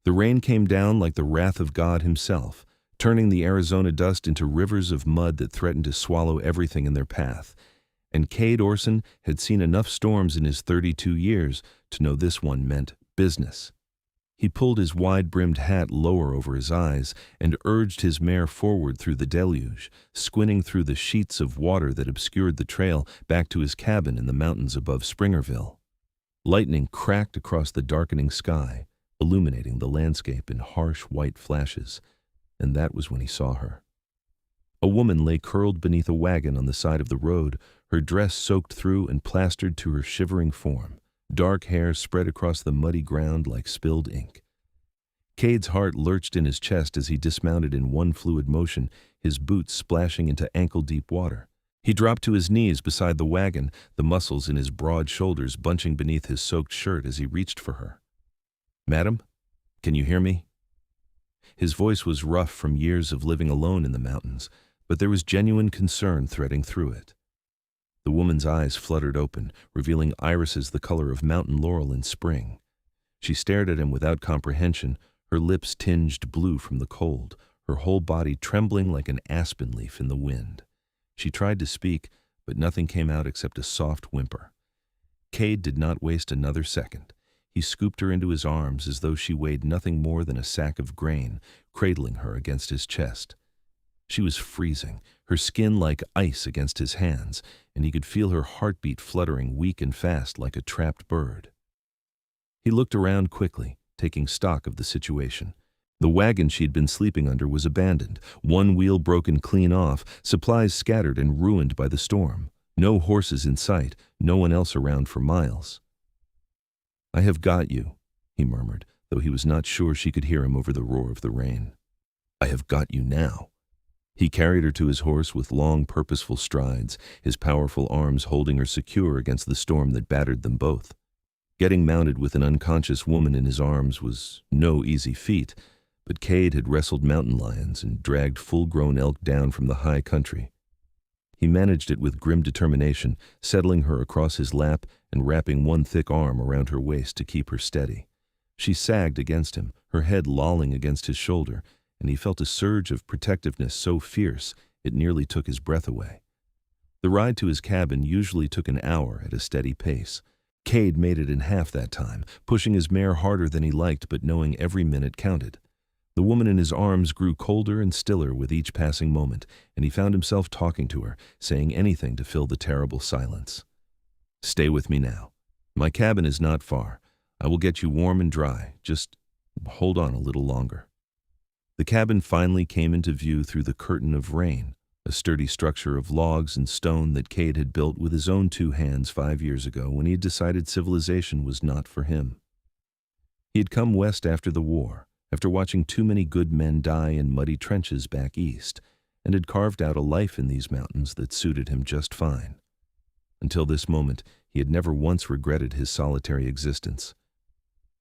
The rain came down like the wrath of God himself, turning the Arizona dust into rivers of mud that threatened to swallow everything in their path. And Kade Orson had seen enough storms in his 32 years to know this one meant business. He pulled his wide-brimmed hat lower over his eyes and urged his mare forward through the deluge, squinting through the sheets of water that obscured the trail back to his cabin in the mountains above Springerville. Lightning cracked across the darkening sky, illuminating the landscape in harsh white flashes, and that was when he saw her. A woman lay curled beneath a wagon on the side of the road, her dress soaked through and plastered to her shivering form. Dark hair spread across the muddy ground like spilled ink. Kade's heart lurched in his chest as he dismounted in one fluid motion, his boots splashing into ankle-deep water. He dropped to his knees beside the wagon, the muscles in his broad shoulders bunching beneath his soaked shirt as he reached for her. "Madam, can you hear me?" His voice was rough from years of living alone in the mountains, but there was genuine concern threading through it. The woman's eyes fluttered open, revealing irises the color of mountain laurel in spring. She stared at him without comprehension, her lips tinged blue from the cold, her whole body trembling like an aspen leaf in the wind. She tried to speak, but nothing came out except a soft whimper. Kade did not waste another second. He scooped her into his arms as though she weighed nothing more than a sack of grain, cradling her against his chest. She was freezing, her skin like ice against his hands, and he could feel her heartbeat fluttering weak and fast like a trapped bird. He looked around quickly, taking stock of the situation. The wagon she'd been sleeping under was abandoned, one wheel broken clean off, supplies scattered and ruined by the storm. No horses in sight, no one else around for miles. "I have got you," he murmured, though he was not sure she could hear him over the roar of the rain. "I have got you now." He carried her to his horse with long, purposeful strides, his powerful arms holding her secure against the storm that battered them both. Getting mounted with an unconscious woman in his arms was no easy feat, but Kade had wrestled mountain lions and dragged full-grown elk down from the high country. He managed it with grim determination, settling her across his lap and wrapping one thick arm around her waist to keep her steady. She sagged against him, her head lolling against his shoulder, and he felt a surge of protectiveness so fierce it nearly took his breath away. The ride to his cabin usually took an hour at a steady pace. Kade made it in half that time, pushing his mare harder than he liked but knowing every minute counted. The woman in his arms grew colder and stiller with each passing moment, and he found himself talking to her, saying anything to fill the terrible silence. "Stay with me now. My cabin is not far. I will get you warm and dry. Just hold on a little longer." The cabin finally came into view through the curtain of rain, a sturdy structure of logs and stone that Kade had built with his own 2 hands 5 years ago when he had decided civilization was not for him. He had come west after the war, after watching too many good men die in muddy trenches back east, and had carved out a life in these mountains that suited him just fine. Until this moment, he had never once regretted his solitary existence.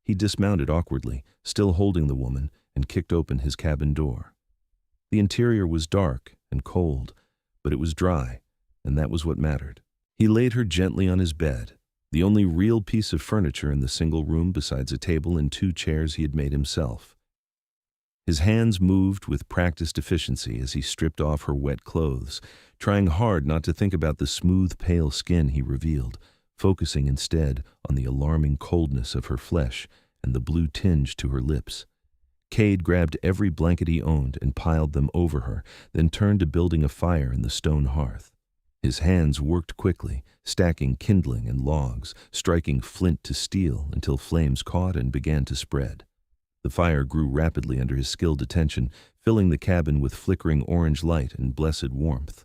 He dismounted awkwardly, still holding the woman, and kicked open his cabin door. The interior was dark and cold, but it was dry, and that was what mattered. He laid her gently on his bed, the only real piece of furniture in the single room besides a table and 2 chairs he had made himself. His hands moved with practiced efficiency as he stripped off her wet clothes, trying hard not to think about the smooth, pale skin he revealed, focusing instead on the alarming coldness of her flesh and the blue tinge to her lips. Kade grabbed every blanket he owned and piled them over her, then turned to building a fire in the stone hearth. His hands worked quickly, stacking kindling and logs, striking flint to steel until flames caught and began to spread. The fire grew rapidly under his skilled attention, filling the cabin with flickering orange light and blessed warmth.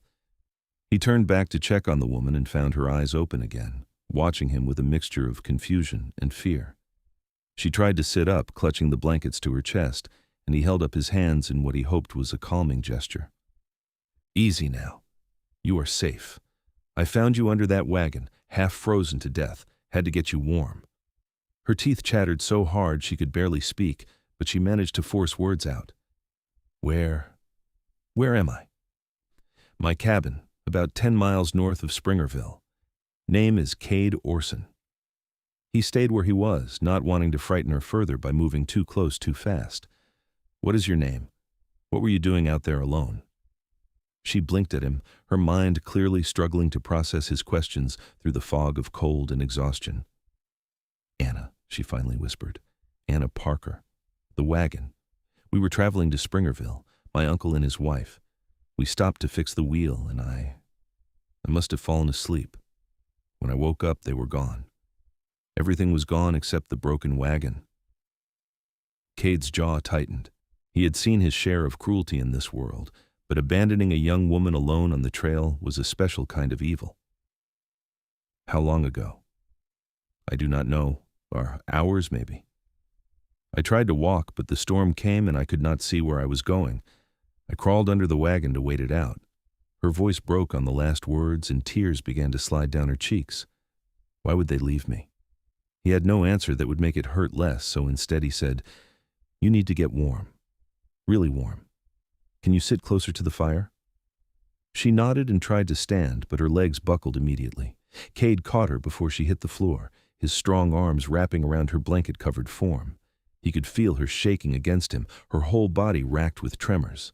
He turned back to check on the woman and found her eyes open again, watching him with a mixture of confusion and fear. She tried to sit up, clutching the blankets to her chest, and he held up his hands in what he hoped was a calming gesture. "Easy now. You are safe. I found you under that wagon, half frozen to death, had to get you warm." Her teeth chattered so hard she could barely speak, but she managed to force words out. Where am I?" "My cabin, about 10 miles north of Springerville. Name is Kade Orson." He stayed where he was, not wanting to frighten her further by moving too close too fast. "What is your name? What were you doing out there alone?" She blinked at him, her mind clearly struggling to process his questions through the fog of cold and exhaustion. "Anna," she finally whispered. "Anna Parker. The Wagon. We were traveling to Springerville, my uncle and his wife. We stopped to fix the wheel, and I must have fallen asleep. When I woke up, they were gone. Everything was gone except the broken wagon." Cade's jaw tightened. He had seen his share of cruelty in this world, but abandoning a young woman alone on the trail was a special kind of evil. "How long ago?" "I do not know. Hours, maybe. I tried to walk, but the storm came and I could not see where I was going. I crawled under the wagon to wait it out." Her voice broke on the last words and tears began to slide down her cheeks. Why would they leave me? He had no answer that would make it hurt less, so instead he said, "You need to get warm. Really warm. Can you sit closer to the fire?" She nodded and tried to stand, but her legs buckled immediately. Cade caught her before she hit the floor, his strong arms wrapping around her blanket-covered form. He could feel her shaking against him, her whole body racked with tremors.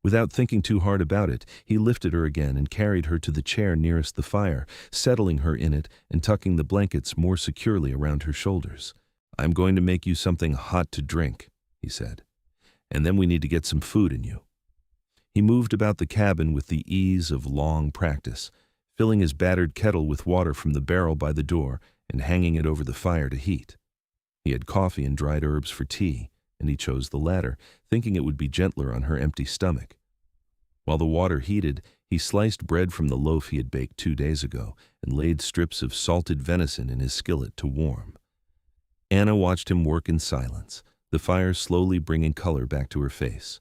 Without thinking too hard about it, he lifted her again and carried her to the chair nearest the fire, settling her in it and tucking the blankets more securely around her shoulders. "I'm going to make you something hot to drink," he said, "and then we need to get some food in you." He moved about the cabin with the ease of long practice, filling his battered kettle with water from the barrel by the door and hanging it over the fire to heat. He had coffee and dried herbs for tea, and he chose the latter, thinking it would be gentler on her empty stomach. While the water heated, he sliced bread from the loaf he had baked 2 days ago and laid strips of salted venison in his skillet to warm. Anna watched him work in silence, the fire slowly bringing color back to her face.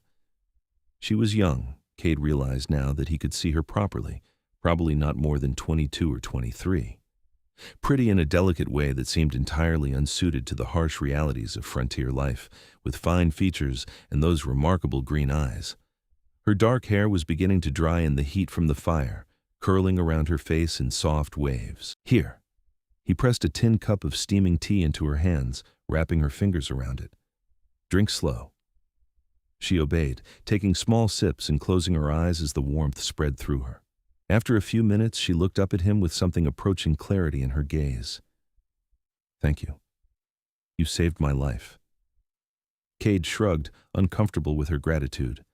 She was young. Cade realized now that he could see her properly, probably not more than 22 or 23. Pretty in a delicate way that seemed entirely unsuited to the harsh realities of frontier life, with fine features and those remarkable green eyes. Her dark hair was beginning to dry in the heat from the fire, curling around her face in soft waves. "Here." He pressed a tin cup of steaming tea into her hands, wrapping her fingers around it. "Drink slow." She obeyed, taking small sips and closing her eyes as the warmth spread through her. After a few minutes, she looked up at him with something approaching clarity in her gaze. "Thank you. You saved my life." Cade shrugged, uncomfortable with her gratitude.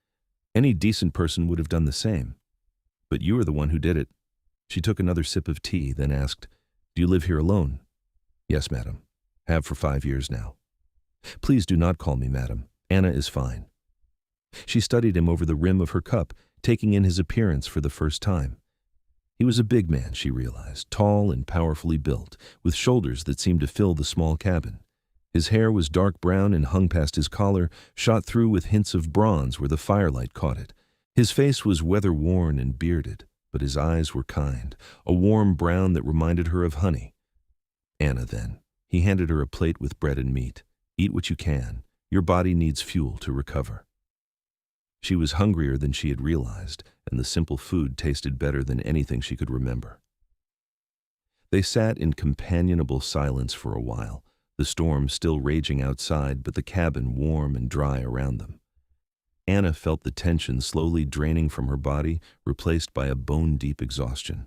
Any decent person would have done the same. "But you are the one who did it." She took another sip of tea, then asked, "Do you live here alone?" "Yes, madam. Have for 5 years now." "Please do not call me madam. Anna is fine." She studied him over the rim of her cup, taking in his appearance for the first time. He was a big man, she realized, tall and powerfully built, with shoulders that seemed to fill the small cabin. His hair was dark brown and hung past his collar, shot through with hints of bronze where the firelight caught it. His face was weather-worn and bearded, but his eyes were kind, a warm brown that reminded her of honey. "Anna, then." He handed her a plate with bread and meat. "Eat what you can. Your body needs fuel to recover." She was hungrier than she had realized, and the simple food tasted better than anything she could remember. They sat in companionable silence for a while, the storm still raging outside, but the cabin warm and dry around them. Anna felt the tension slowly draining from her body, replaced by a bone-deep exhaustion.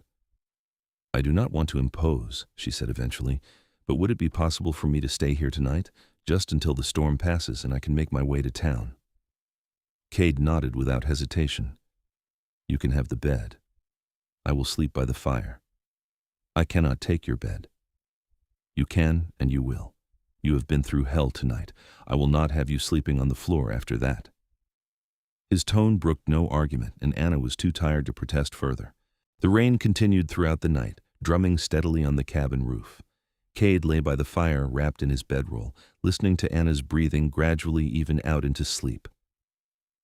"I do not want to impose," she said eventually, "but would it be possible for me to stay here tonight, just until the storm passes and I can make my way to town?" Cade nodded without hesitation. "You can have the bed. I will sleep by the fire." "I cannot take your bed." "You can, and you will. You have been through hell tonight. I will not have you sleeping on the floor after that." His tone brooked no argument, and Anna was too tired to protest further. The rain continued throughout the night, drumming steadily on the cabin roof. Cade lay by the fire, wrapped in his bedroll, listening to Anna's breathing gradually even out into sleep.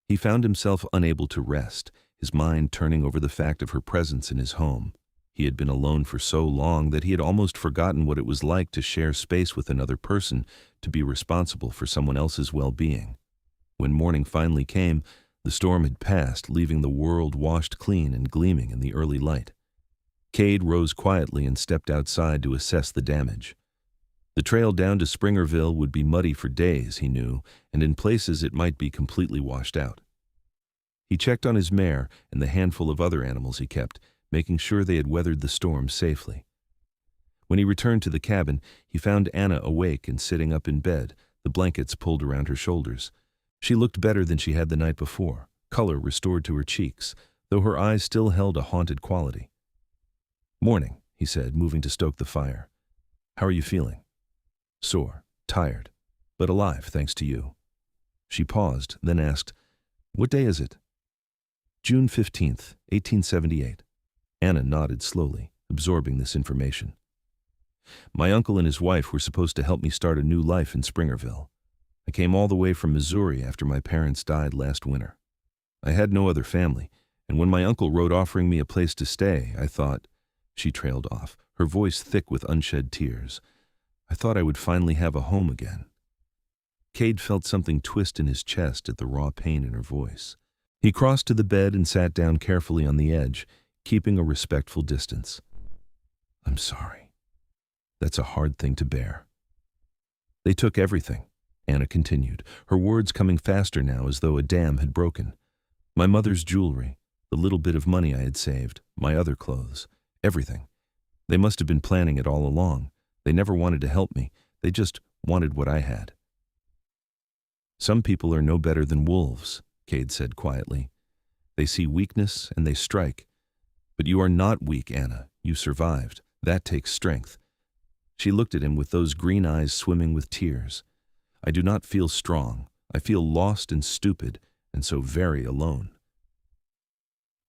He found himself unable to rest, his mind turning over the fact of her presence in his home. He had been alone for so long that he had almost forgotten what it was like to share space with another person, to be responsible for someone else's well-being. When morning finally came, the storm had passed, leaving the world washed clean and gleaming in the early light. Cade rose quietly and stepped outside to assess the damage. The trail down to Springerville would be muddy for days, he knew, and in places it might be completely washed out. He checked on his mare and the handful of other animals he kept, making sure they had weathered the storm safely. When he returned to the cabin, he found Anna awake and sitting up in bed, the blankets pulled around her shoulders. She looked better than she had the night before, color restored to her cheeks, though her eyes still held a haunted quality. "Morning," he said, moving to stoke the fire. "How are you feeling?" "Sore, tired, but alive, thanks to you." She paused, then asked, "What day is it?" "June 15th, 1878. Anna nodded slowly, absorbing this information. "My uncle and his wife were supposed to help me start a new life in Springerville. I came all the way from Missouri after my parents died last winter. I had no other family, and when my uncle wrote offering me a place to stay, I thought—" She trailed off, her voice thick with unshed tears. "I thought I would finally have a home again." Kade felt something twist in his chest at the raw pain in her voice. He crossed to the bed and sat down carefully on the edge, keeping a respectful distance. "I'm sorry. That's a hard thing to bear." "They took everything," Anna continued, her words coming faster now as though a dam had broken. "My mother's jewelry, the little bit of money I had saved, my other clothes, everything. They must have been planning it all along. They never wanted to help me. They just wanted what I had." "Some people are no better than wolves," Kade said quietly. "They see weakness and they strike. But you are not weak, Anna. You survived. That takes strength." She looked at him with those green eyes swimming with tears. "I do not feel strong. I feel lost and stupid, and so very alone."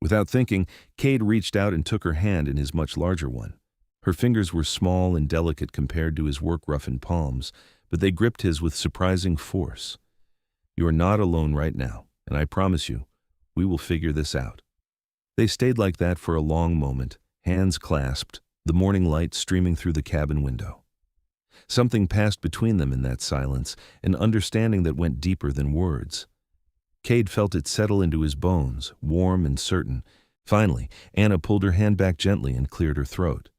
Without thinking, Kade reached out and took her hand in his much larger one. Her fingers were small and delicate compared to his work-roughened palms, but they gripped his with surprising force. "You are not alone right now, and I promise you, we will figure this out." They stayed like that for a long moment, hands clasped, the morning light streaming through the cabin window. Something passed between them in that silence, an understanding that went deeper than words. Kade felt it settle into his bones, warm and certain. Finally, Anna pulled her hand back gently and cleared her throat.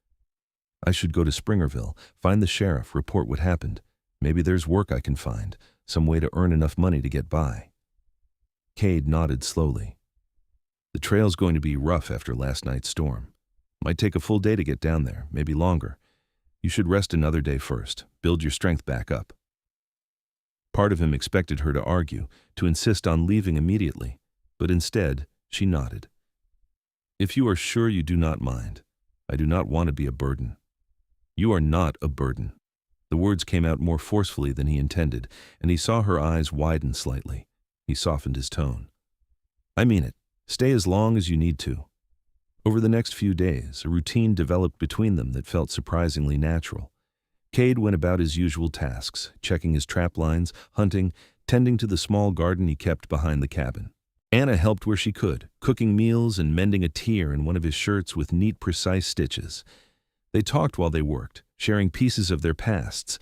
"I should go to Springerville, find the sheriff, report what happened. Maybe there's work I can find, some way to earn enough money to get by." Kade nodded slowly. "The trail's going to be rough after last night's storm. Might take a full day to get down there, maybe longer. You should rest another day first, build your strength back up." Part of him expected her to argue, to insist on leaving immediately, but instead, she nodded. "If you are sure you do not mind, I do not want to be a burden." "You are not a burden." The words came out more forcefully than he intended, and he saw her eyes widen slightly. He softened his tone. "I mean it. Stay as long as you need to." Over the next few days, a routine developed between them that felt surprisingly natural. Kade went about his usual tasks, checking his trap lines, hunting, tending to the small garden he kept behind the cabin. Anna helped where she could, cooking meals and mending a tear in one of his shirts with neat, precise stitches. They talked while they worked, sharing pieces of their pasts.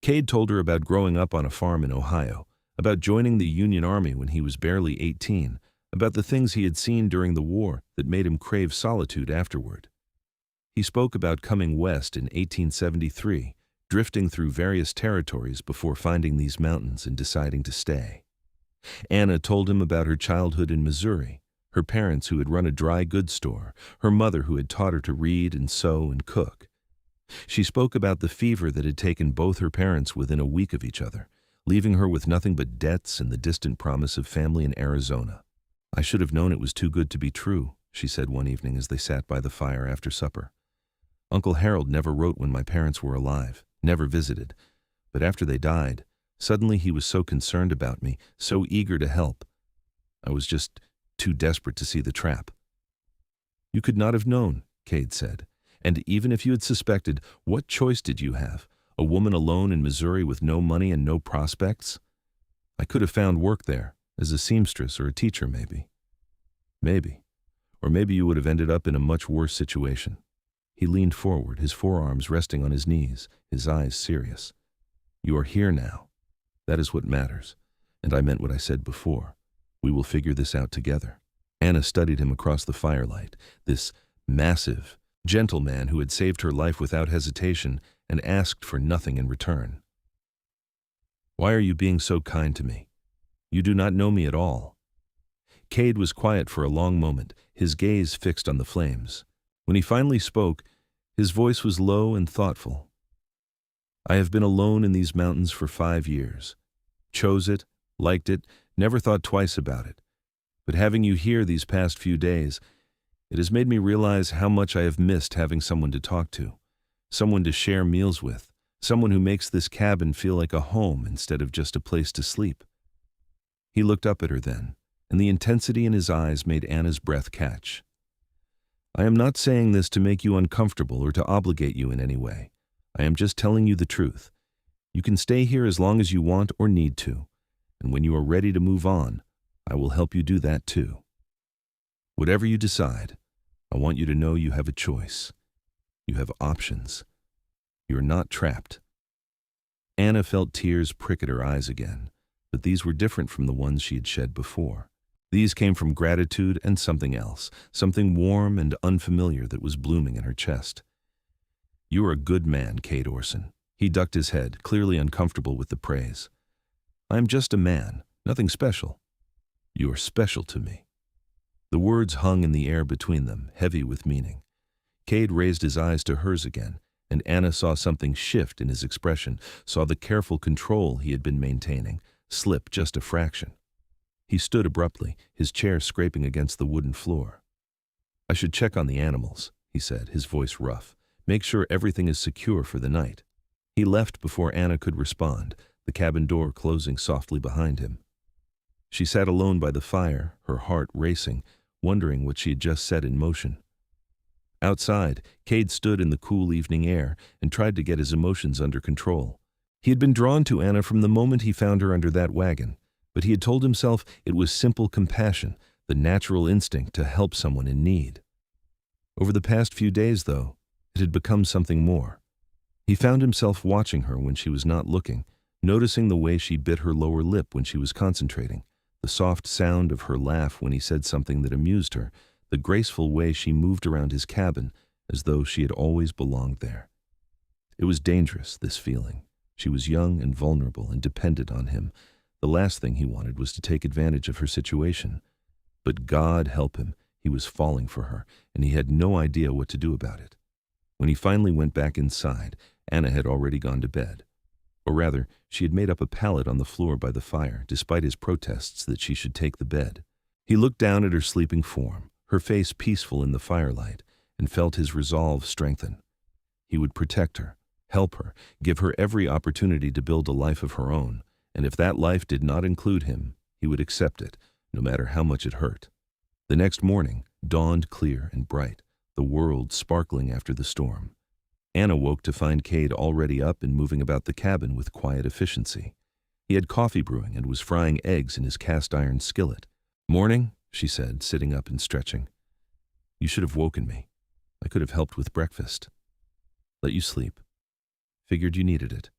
Kade told her about growing up on a farm in Ohio, about joining the Union Army when he was barely 18, about the things he had seen during the war that made him crave solitude afterward. He spoke about coming west in 1873, drifting through various territories before finding these mountains and deciding to stay. Anna told him about her childhood in Missouri, her parents who had run a dry goods store, her mother who had taught her to read and sew and cook. She spoke about the fever that had taken both her parents within a week of each other, leaving her with nothing but debts and the distant promise of family in Arizona. "I should have known it was too good to be true," she said one evening as they sat by the fire after supper. "Uncle Harold never wrote when my parents were alive, never visited. But after they died, suddenly he was so concerned about me, so eager to help. I was just too desperate to see the trap." "You could not have known," Kade said. "And even if you had suspected, what choice did you have? A woman alone in Missouri with no money and no prospects? I could have found work there, as a seamstress or a teacher maybe. Maybe. Or maybe you would have ended up in a much worse situation." He leaned forward, his forearms resting on his knees, his eyes serious. "You are here now. That is what matters. And I meant what I said before. We will figure this out together." Anna studied him across the firelight, this massive, gentle man who had saved her life without hesitation and asked for nothing in return. "Why are you being so kind to me? You do not know me at all." Kade was quiet for a long moment, his gaze fixed on the flames. When he finally spoke, his voice was low and thoughtful. "I have been alone in these mountains for 5 years. Chose it, liked it, never thought twice about it. But having you here these past few days, it has made me realize how much I have missed having someone to talk to, someone to share meals with, someone who makes this cabin feel like a home instead of just a place to sleep." He looked up at her then, and the intensity in his eyes made Anna's breath catch. "I am not saying this to make you uncomfortable or to obligate you in any way. I am just telling you the truth. You can stay here as long as you want or need to, and when you are ready to move on, I will help you do that too. Whatever you decide, I want you to know you have a choice. You have options. You are not trapped." Anna felt tears prick at her eyes again, but these were different from the ones she had shed before. These came from gratitude and something else, something warm and unfamiliar that was blooming in her chest. "You are a good man, Kade Orson." He ducked his head, clearly uncomfortable with the praise. "I am just a man, nothing special. You are special to me." The words hung in the air between them, heavy with meaning. Kade raised his eyes to hers again, and Anna saw something shift in his expression, saw the careful control he had been maintaining slip just a fraction. He stood abruptly, his chair scraping against the wooden floor. "I should check on the animals," he said, his voice rough. "Make sure everything is secure for the night." He left before Anna could respond, the cabin door closing softly behind him. She sat alone by the fire, her heart racing, wondering what she had just set in motion. Outside, Kade stood in the cool evening air and tried to get his emotions under control. He had been drawn to Anna from the moment he found her under that wagon, but he had told himself it was simple compassion, the natural instinct to help someone in need. Over the past few days, though, it had become something more. He found himself watching her when she was not looking, noticing the way she bit her lower lip when she was concentrating, the soft sound of her laugh when he said something that amused her, the graceful way she moved around his cabin as though she had always belonged there. It was dangerous, this feeling. She was young and vulnerable and dependent on him. The last thing he wanted was to take advantage of her situation. But God help him, he was falling for her, and he had no idea what to do about it. When he finally went back inside, Anna had already gone to bed. Or rather, she had made up a pallet on the floor by the fire, despite his protests that she should take the bed. He looked down at her sleeping form, her face peaceful in the firelight, and felt his resolve strengthen. He would protect her, help her, give her every opportunity to build a life of her own, and if that life did not include him, he would accept it, no matter how much it hurt. The next morning dawned clear and bright, the world sparkling after the storm. Anna woke to find Kade already up and moving about the cabin with quiet efficiency. He had coffee brewing and was frying eggs in his cast-iron skillet. "Morning," she said, sitting up and stretching. "You should have woken me. I could have helped with breakfast. Let you sleep. Figured you needed it."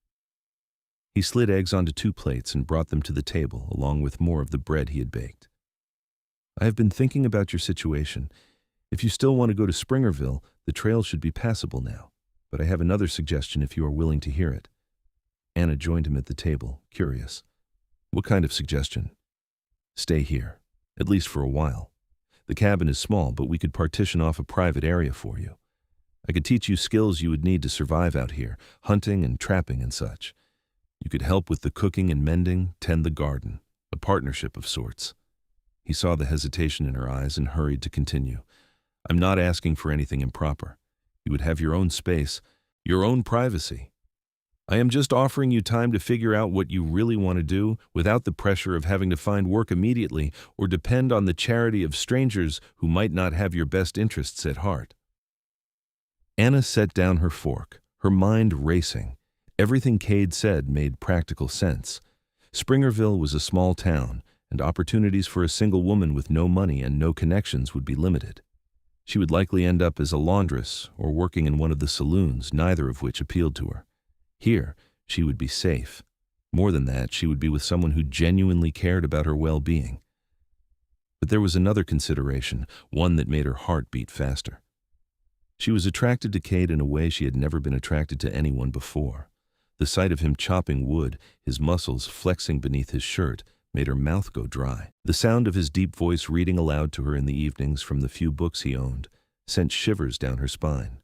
He slid eggs onto 2 plates and brought them to the table, along with more of the bread he had baked. "I have been thinking about your situation. If you still want to go to Springerville, the trail should be passable now. But I have another suggestion if you are willing to hear it." Anna joined him at the table, curious. "What kind of suggestion?" "Stay here, at least for a while. The cabin is small, but we could partition off a private area for you. I could teach you skills you would need to survive out here, hunting and trapping and such. You could help with the cooking and mending, tend the garden, a partnership of sorts." He saw the hesitation in her eyes and hurried to continue. "I'm not asking for anything improper. You would have your own space, your own privacy. I am just offering you time to figure out what you really want to do without the pressure of having to find work immediately or depend on the charity of strangers who might not have your best interests at heart." Anna set down her fork, her mind racing. Everything Kade said made practical sense. Springerville was a small town, and opportunities for a single woman with no money and no connections would be limited. She would likely end up as a laundress or working in one of the saloons, neither of which appealed to her. Here, she would be safe. More than that, she would be with someone who genuinely cared about her well-being. But there was another consideration, one that made her heart beat faster. She was attracted to Kade in a way she had never been attracted to anyone before. The sight of him chopping wood, his muscles flexing beneath his shirt, made her mouth go dry. The sound of his deep voice reading aloud to her in the evenings from the few books he owned sent shivers down her spine.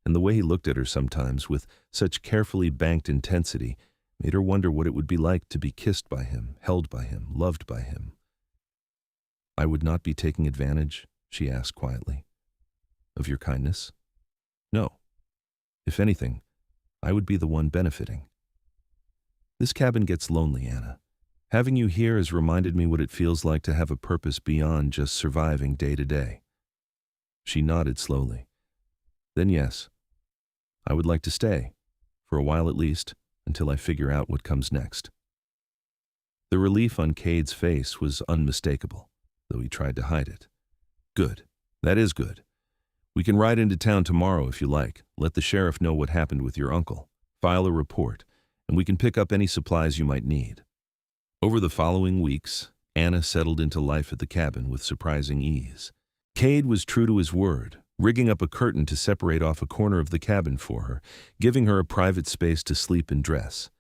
And the way he looked at her sometimes with such carefully banked intensity made her wonder what it would be like to be kissed by him, held by him, loved by him. "I would not be taking advantage," she asked quietly, "of your kindness? No. If anything, I would be the one benefiting. This cabin gets lonely, Anna. Having you here has reminded me what it feels like to have a purpose beyond just surviving day to day." She nodded slowly. "Then yes, I would like to stay, for a while at least, until I figure out what comes next." The relief on Kade's face was unmistakable, though he tried to hide it. "Good. That is good. We can ride into town tomorrow if you like. Let the sheriff know what happened with your uncle. File a report, and we can pick up any supplies you might need." Over the following weeks, Anna settled into life at the cabin with surprising ease. Kade was true to his word, rigging up a curtain to separate off a corner of the cabin for her, giving her a private space to sleep and dress.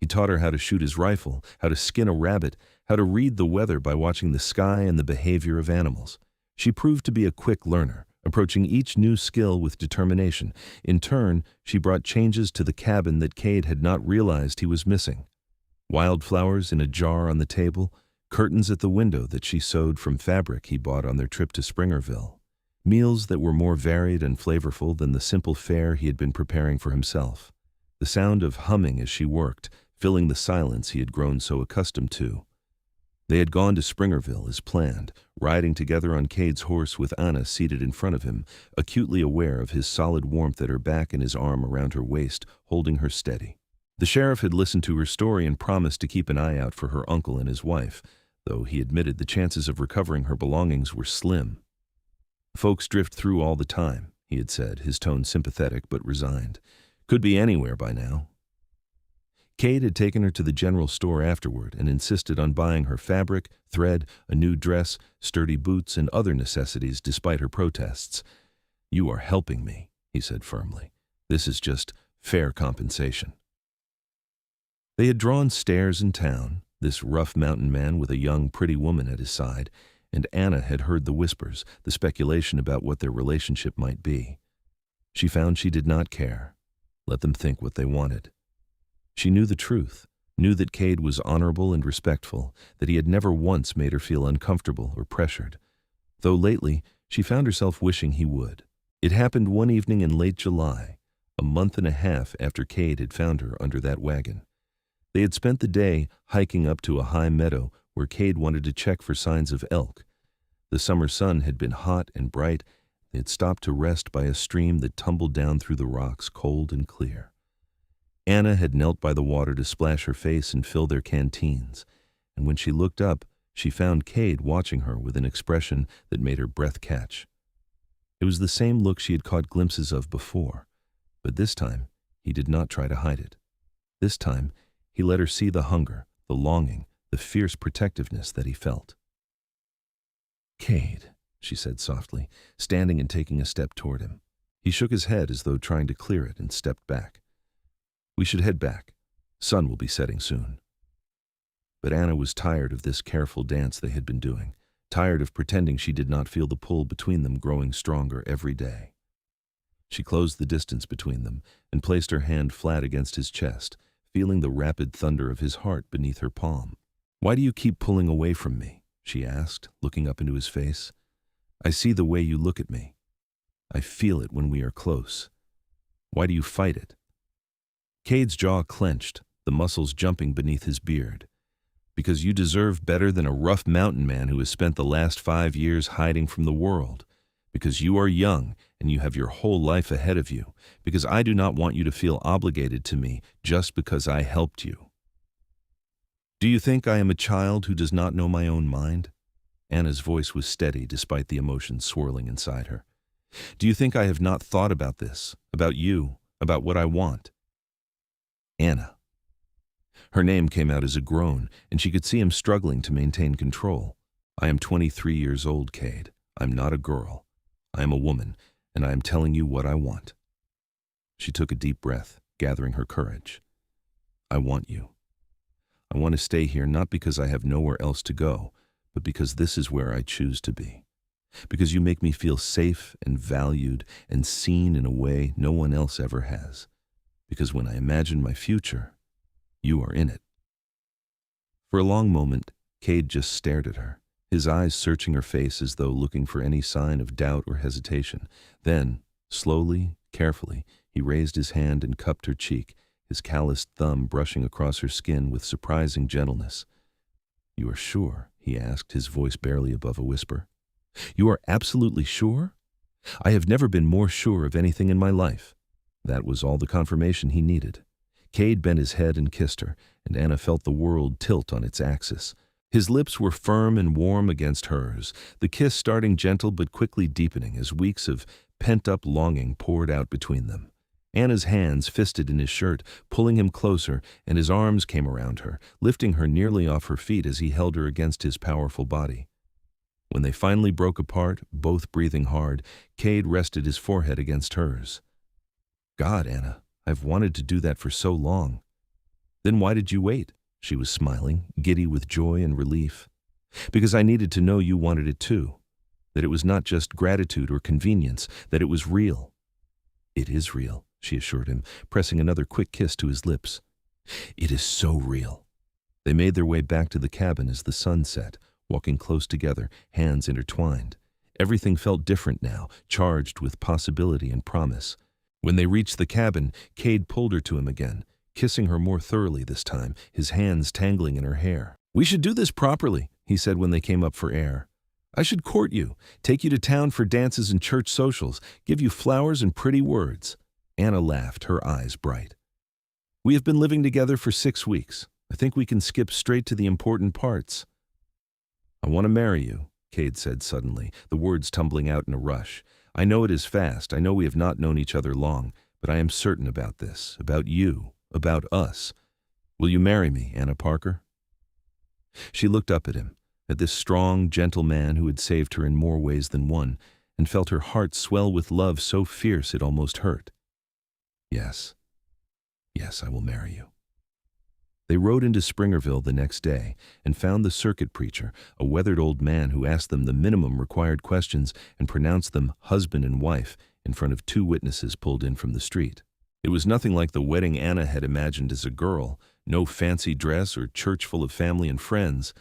He taught her how to shoot his rifle, how to skin a rabbit, how to read the weather by watching the sky and the behavior of animals. She proved to be a quick learner, approaching each new skill with determination. In turn, she brought changes to the cabin that Kade had not realized he was missing. Wildflowers in a jar on the table, curtains at the window that she sewed from fabric he bought on their trip to Springerville. Meals that were more varied and flavorful than the simple fare he had been preparing for himself. The sound of humming as she worked, filling the silence he had grown so accustomed to. They had gone to Springerville as planned, riding together on Kade's horse with Anna seated in front of him, acutely aware of his solid warmth at her back and his arm around her waist, holding her steady. The sheriff had listened to her story and promised to keep an eye out for her uncle and his wife, though he admitted the chances of recovering her belongings were slim. "Folks drift through all the time," he had said, his tone sympathetic but resigned. "Could be anywhere by now." Kade had taken her to the general store afterward and insisted on buying her fabric, thread, a new dress, sturdy boots, and other necessities despite her protests. "You are helping me," he said firmly. "This is just fair compensation." They had drawn stairs in town, this rough mountain man with a young, pretty woman at his side, and Anna had heard the whispers, the speculation about what their relationship might be. She found she did not care. Let them think what they wanted. She knew the truth, knew that Kade was honorable and respectful, that he had never once made her feel uncomfortable or pressured, though lately she found herself wishing he would. It happened one evening in late July, a month and a half after Kade had found her under that wagon. They had spent the day hiking up to a high meadow where Kade wanted to check for signs of elk. The summer sun had been hot and bright. They had stopped to rest by a stream that tumbled down through the rocks, cold and clear. Anna had knelt by the water to splash her face and fill their canteens, and when she looked up, she found Kade watching her with an expression that made her breath catch. It was the same look she had caught glimpses of before, but this time he did not try to hide it. This time he let her see the hunger, the longing, the fierce protectiveness that he felt. "Kade," she said softly, standing and taking a step toward him. He shook his head as though trying to clear it and stepped back. "We should head back. Sun will be setting soon." But Anna was tired of this careful dance they had been doing, tired of pretending she did not feel the pull between them growing stronger every day. She closed the distance between them and placed her hand flat against his chest, feeling the rapid thunder of his heart beneath her palm. "Why do you keep pulling away from me?" she asked, looking up into his face. "I see the way you look at me. I feel it when we are close. Why do you fight it?" Kade's jaw clenched, the muscles jumping beneath his beard. "Because you deserve better than a rough mountain man who has spent the last 5 years hiding from the world. Because you are young and you have your whole life ahead of you. Because I do not want you to feel obligated to me just because I helped you." "Do you think I am a child who does not know my own mind?" Anna's voice was steady despite the emotions swirling inside her. "Do you think I have not thought about this, about you, about what I want?" "Anna." Her name came out as a groan, and she could see him struggling to maintain control. "I am 23 years old, Kade. I'm not a girl. I am a woman, and I am telling you what I want." She took a deep breath, gathering her courage. "I want you. I want to stay here not because I have nowhere else to go, but because this is where I choose to be. Because you make me feel safe and valued and seen in a way no one else ever has. Because when I imagine my future, you are in it." For a long moment, Kade just stared at her, his eyes searching her face as though looking for any sign of doubt or hesitation. Then, slowly, carefully, he raised his hand and cupped her cheek, his calloused thumb brushing across her skin with surprising gentleness. "You are sure?" he asked, his voice barely above a whisper. "You are absolutely sure?" "I have never been more sure of anything in my life." That was all the confirmation he needed. Kade bent his head and kissed her, and Anna felt the world tilt on its axis. His lips were firm and warm against hers, the kiss starting gentle but quickly deepening as weeks of pent-up longing poured out between them. Anna's hands fisted in his shirt, pulling him closer, and his arms came around her, lifting her nearly off her feet as he held her against his powerful body. When they finally broke apart, both breathing hard, Kade rested his forehead against hers. "God, Anna, I've wanted to do that for so long." "Then why did you wait?" She was smiling, giddy with joy and relief. "Because I needed to know you wanted it too. That it was not just gratitude or convenience, that it was real." "It is real," she assured him, pressing another quick kiss to his lips. "It is so real." They made their way back to the cabin as the sun set, walking close together, hands intertwined. Everything felt different now, charged with possibility and promise. When they reached the cabin, Kade pulled her to him again, kissing her more thoroughly this time, his hands tangling in her hair. "We should do this properly," he said when they came up for air. "I should court you, take you to town for dances and church socials, give you flowers and pretty words." Anna laughed, her eyes bright. "We have been living together for 6 weeks. I think we can skip straight to the important parts." "I want to marry you," Kade said suddenly, the words tumbling out in a rush. "I know it is fast, I know we have not known each other long, but I am certain about this, about you, about us. Will you marry me, Anna Parker?" She looked up at him, at this strong, gentle man who had saved her in more ways than one, and felt her heart swell with love so fierce it almost hurt. "Yes, yes, I will marry you." They rode into Springerville the next day and found the circuit preacher, a weathered old man who asked them the minimum required questions and pronounced them husband and wife in front of 2 witnesses pulled in from the street. It was nothing like the wedding Anna had imagined as a girl, no fancy dress or church full of family and friends,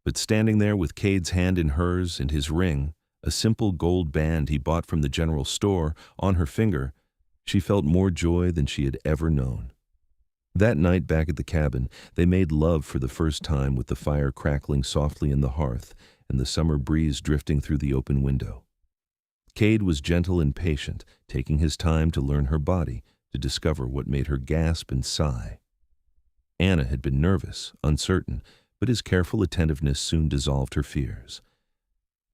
but standing there with Kade's hand in hers and his ring, a simple gold band he bought from the general store, on her finger, she felt more joy than she had ever known. That night back at the cabin, they made love for the first time with the fire crackling softly in the hearth and the summer breeze drifting through the open window. Kade was gentle and patient, taking his time to learn her body, to discover what made her gasp and sigh. Anna had been nervous, uncertain, but his careful attentiveness soon dissolved her fears.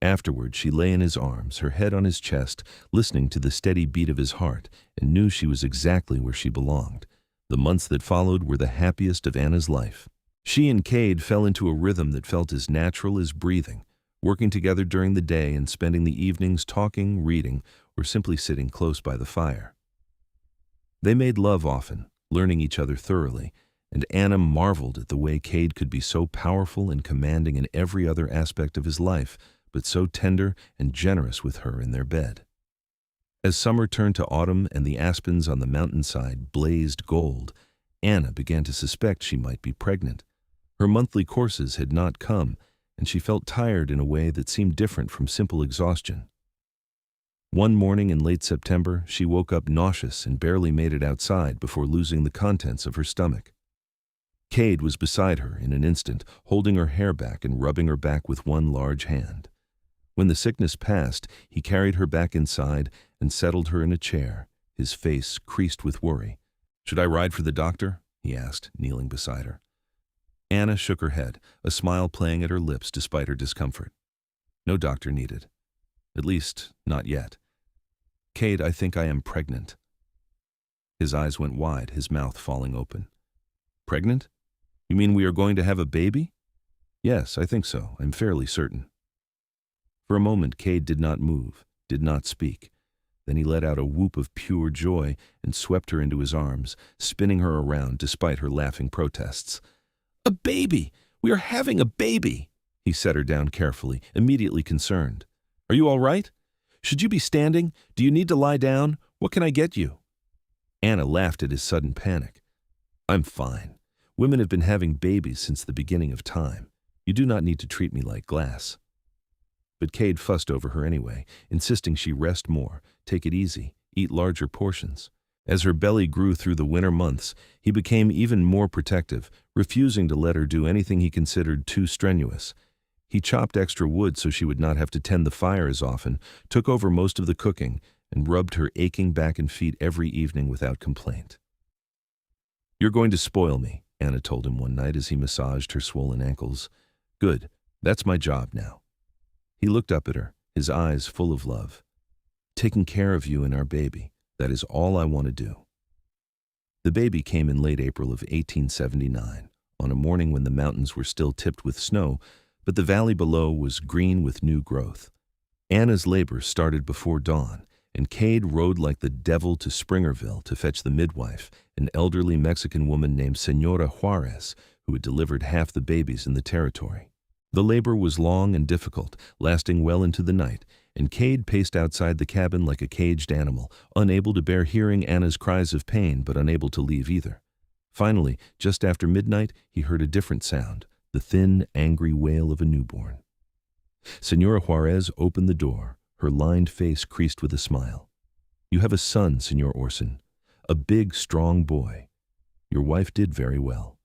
Afterward, she lay in his arms, her head on his chest, listening to the steady beat of his heart, and knew she was exactly where she belonged. The months that followed were the happiest of Anna's life. She and Kade fell into a rhythm that felt as natural as breathing, working together during the day and spending the evenings talking, reading, or simply sitting close by the fire. They made love often, learning each other thoroughly, and Anna marveled at the way Kade could be so powerful and commanding in every other aspect of his life, but so tender and generous with her in their bed. As summer turned to autumn and the aspens on the mountainside blazed gold, Anna began to suspect she might be pregnant. Her monthly courses had not come, and she felt tired in a way that seemed different from simple exhaustion. One morning in late September, she woke up nauseous and barely made it outside before losing the contents of her stomach. Kade was beside her in an instant, holding her hair back and rubbing her back with one large hand. When the sickness passed, he carried her back inside and settled her in a chair, his face creased with worry. "Should I ride for the doctor?" he asked, kneeling beside her. Anna shook her head, a smile playing at her lips despite her discomfort. "No doctor needed. At least, not yet. Kade, I think I am pregnant." His eyes went wide, his mouth falling open. "Pregnant? You mean we are going to have a baby?" "Yes, I think so. I'm fairly certain." For a moment, Kade did not move, did not speak. Then he let out a whoop of pure joy and swept her into his arms, spinning her around despite her laughing protests. "A baby! We are having a baby!" He set her down carefully, immediately concerned. "Are you all right? Should you be standing? Do you need to lie down? What can I get you?" Anna laughed at his sudden panic. "I'm fine. Women have been having babies since the beginning of time. You do not need to treat me like glass." But Kade fussed over her anyway, insisting she rest more, take it easy, eat larger portions. As her belly grew through the winter months, he became even more protective, refusing to let her do anything he considered too strenuous. He chopped extra wood so she would not have to tend the fire as often, took over most of the cooking, and rubbed her aching back and feet every evening without complaint. "You're going to spoil me," Anna told him one night as he massaged her swollen ankles. "Good. That's my job now." He looked up at her, his eyes full of love. "Taking care of you and our baby. That is all I want to do." The baby came in late April of 1879, on a morning when the mountains were still tipped with snow, but the valley below was green with new growth. Anna's labor started before dawn, and Kade rode like the devil to Springerville to fetch the midwife, an elderly Mexican woman named Senora Juarez, who had delivered half the babies in the territory. The labor was long and difficult, lasting well into the night, and Kade paced outside the cabin like a caged animal, unable to bear hearing Anna's cries of pain but unable to leave either. Finally, just after midnight, he heard a different sound, the thin, angry wail of a newborn. Senora Juarez opened the door, her lined face creased with a smile. "You have a son, Senor Orson, a big, strong boy. Your wife did very well."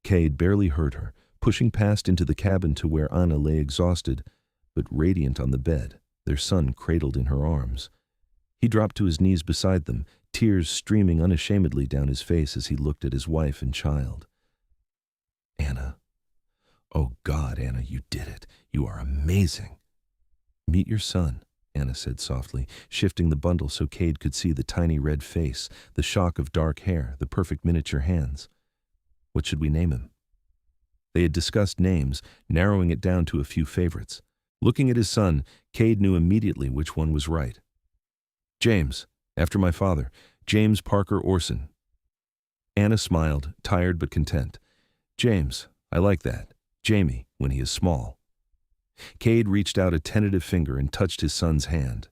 Kade barely heard her, pushing past into the cabin to where Anna lay exhausted, but radiant on the bed, their son cradled in her arms. He dropped to his knees beside them, tears streaming unashamedly down his face as he looked at his wife and child. "Anna. Oh God, Anna, you did it. You are amazing." "Meet your son," Anna said softly, shifting the bundle so Kade could see the tiny red face, the shock of dark hair, the perfect miniature hands. "What should we name him?" They had discussed names, narrowing it down to a few favorites. Looking at his son, Kade knew immediately which one was right. "James, after my father, James Parker Orson." Anna smiled, tired but content. "James, I like that. Jamie, when he is small." Kade reached out a tentative finger and touched his son's hand.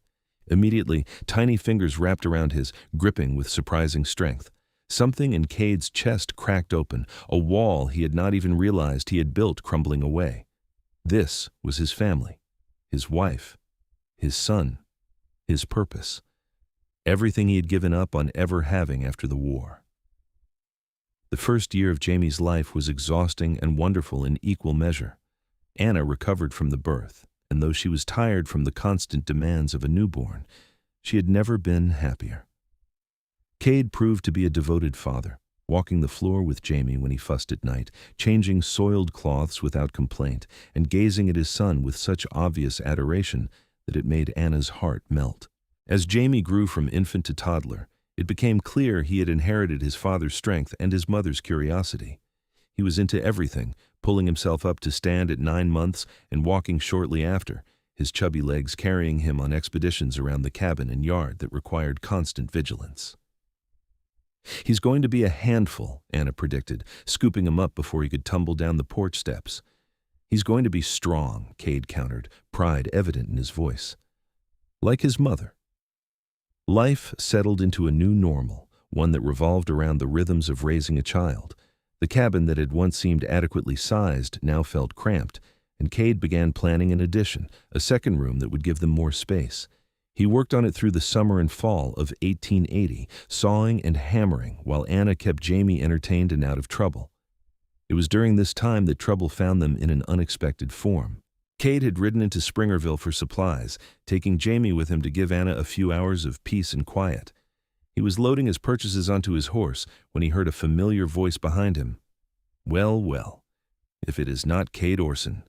Immediately, tiny fingers wrapped around his, gripping with surprising strength. Something in Kade's chest cracked open, a wall he had not even realized he had built crumbling away. This was his family, his wife, his son, his purpose. Everything he had given up on ever having after the war. The first year of Jamie's life was exhausting and wonderful in equal measure. Anna recovered from the birth, and though she was tired from the constant demands of a newborn, she had never been happier. Kade proved to be a devoted father, walking the floor with Jamie when he fussed at night, changing soiled cloths without complaint, and gazing at his son with such obvious adoration that it made Anna's heart melt. As Jamie grew from infant to toddler, it became clear he had inherited his father's strength and his mother's curiosity. He was into everything, pulling himself up to stand at 9 months and walking shortly after, his chubby legs carrying him on expeditions around the cabin and yard that required constant vigilance. "He's going to be a handful," Anna predicted, scooping him up before he could tumble down the porch steps. "He's going to be strong," Kade countered, pride evident in his voice. "Like his mother." Life settled into a new normal, one that revolved around the rhythms of raising a child. The cabin that had once seemed adequately sized now felt cramped, and Kade began planning an addition, a second room that would give them more space. He worked on it through the summer and fall of 1880, sawing and hammering while Anna kept Jamie entertained and out of trouble. It was during this time that trouble found them in an unexpected form. Kade had ridden into Springerville for supplies, taking Jamie with him to give Anna a few hours of peace and quiet. He was loading his purchases onto his horse when he heard a familiar voice behind him. Well, well, if it is not Kade Orson.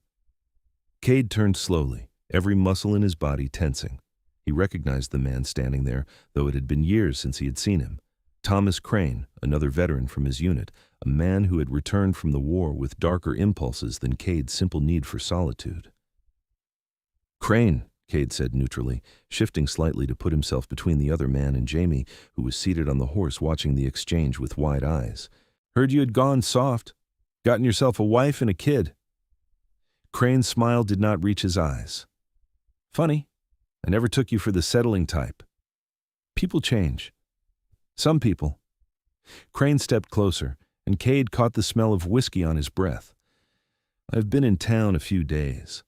Kade turned slowly, every muscle in his body tensing. He recognized the man standing there, though it had been years since he had seen him. Thomas Crane, another veteran from his unit, a man who had returned from the war with darker impulses than Kade's simple need for solitude. "Crane," Kade said neutrally, shifting slightly to put himself between the other man and Jamie, who was seated on the horse watching the exchange with wide eyes. Heard you had gone soft. Gotten yourself a wife and a kid. Crane's smile did not reach his eyes. Funny. I never took you for the settling type. People change. Some people. Crane stepped closer, and Kade caught the smell of whiskey on his breath. I've been in town a few days.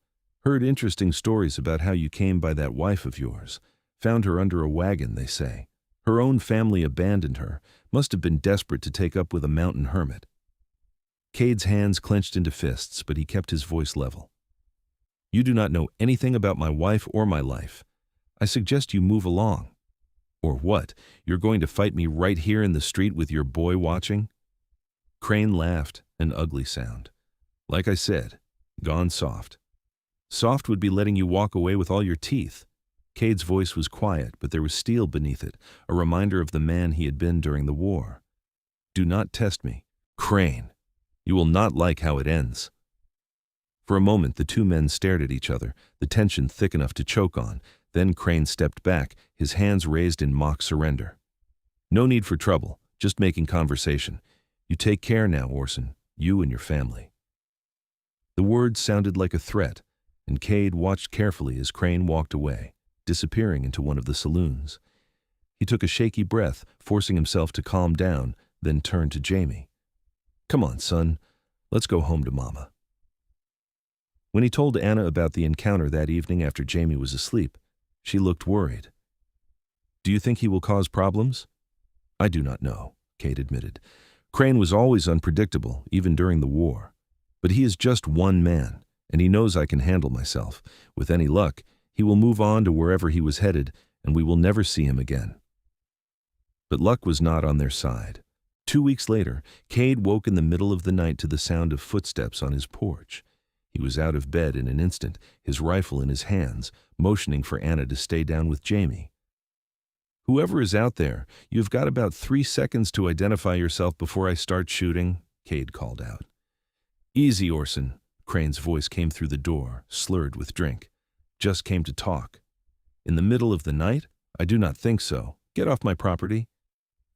Heard interesting stories about how you came by that wife of yours. Found her under a wagon, they say. Her own family abandoned her. Must have been desperate to take up with a mountain hermit. Cade's hands clenched into fists, but he kept his voice level. You do not know anything about my wife or my life. I suggest you move along. Or what? You're going to fight me right here in the street with your boy watching? Crane laughed, an ugly sound. Like I said, gone soft. Soft would be letting you walk away with all your teeth. Cade's voice was quiet, but there was steel beneath it, a reminder of the man he had been during the war. Do not test me. Crane. You will not like how it ends. For a moment, the two men stared at each other, the tension thick enough to choke on. Then Crane stepped back, his hands raised in mock surrender. No need for trouble, just making conversation. You take care now, Orson, you and your family. The words sounded like a threat, and Kade watched carefully as Crane walked away, disappearing into one of the saloons. He took a shaky breath, forcing himself to calm down, then turned to Jamie. Come on, son, let's go home to Mama. When he told Anna about the encounter that evening after Jamie was asleep, she looked worried. Do you think he will cause problems? I do not know, Kade admitted. Crane was always unpredictable, even during the war. But he is just one man, and he knows I can handle myself. With any luck, he will move on to wherever he was headed, and we will never see him again. But luck was not on their side. 2 weeks later, Kade woke in the middle of the night to the sound of footsteps on his porch. He was out of bed in an instant, his rifle in his hands, motioning for Anna to stay down with Jamie. Whoever is out there, you've got about 3 seconds to identify yourself before I start shooting, Kade called out. Easy, Orson, Crane's voice came through the door, slurred with drink. Just came to talk. In the middle of the night? I do not think so. Get off my property.